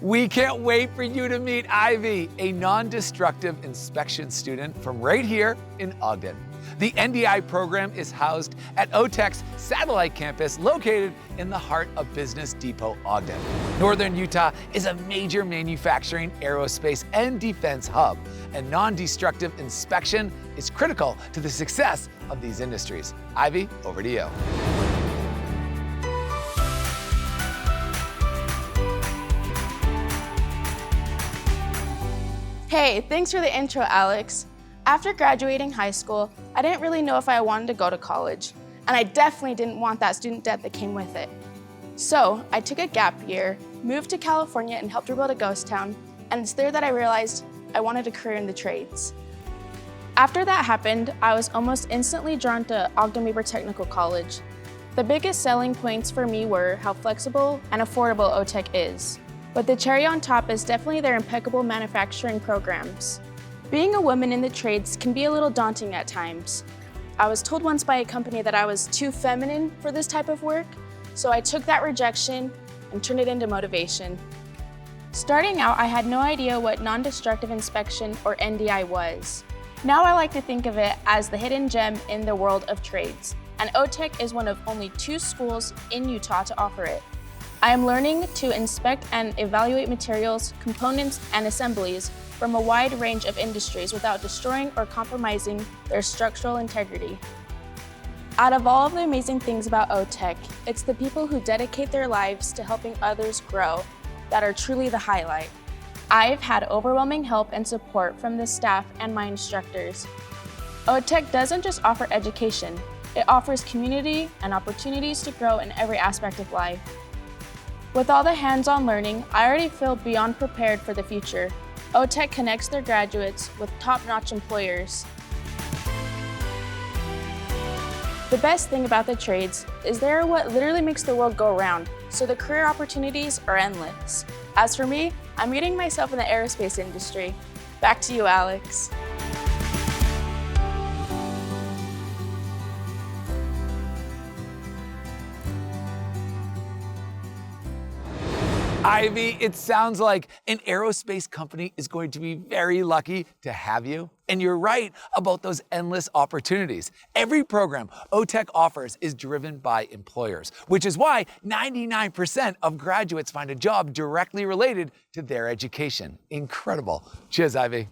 We can't wait for you to meet Ivy, a non-destructive inspection student from right here in Ogden. The NDI program is housed at OTECH's satellite campus located in the heart of Business Depot, Ogden. Northern Utah is a major manufacturing, aerospace, and defense hub, and non-destructive inspection is critical to the success of these industries. Ivy, over to you. Hey, thanks for the intro, Alex. After graduating high school, I didn't really know if I wanted to go to college, and I definitely didn't want that student debt that came with it. So I took a gap year, moved to California and helped rebuild a ghost town, and it's there that I realized I wanted a career in the trades. After that happened, I was almost instantly drawn to Ogden-Weber Technical College. The biggest selling points for me were how flexible and affordable OTECH is. But the cherry on top is definitely their impeccable manufacturing programs. Being a woman in the trades can be a little daunting at times. I was told once by a company that I was too feminine for this type of work, so I took that rejection and turned it into motivation. Starting out, I had no idea what non-destructive inspection, or NDI, was. Now I like to think of it as the hidden gem in the world of trades, and OTECH is one of only 2 schools in Utah to offer it. I am learning to inspect and evaluate materials, components, and assemblies from a wide range of industries without destroying or compromising their structural integrity. Out of all of the amazing things about OTECH, it's the people who dedicate their lives to helping others grow that are truly the highlight. I've had overwhelming help and support from the staff and my instructors. OTECH doesn't just offer education, it offers community and opportunities to grow in every aspect of life. With all the hands-on learning, I already feel beyond prepared for the future. OTECH connects their graduates with top-notch employers. The best thing about the trades is they are what literally makes the world go round, so the career opportunities are endless. As for me, I'm getting myself in the aerospace industry. Back to you, Alex. Ivy, it sounds like an aerospace company is going to be very lucky to have you. And you're right about those endless opportunities. Every program OTECH offers is driven by employers, which is why 99% of graduates find a job directly related to their education. Incredible. Cheers, Ivy.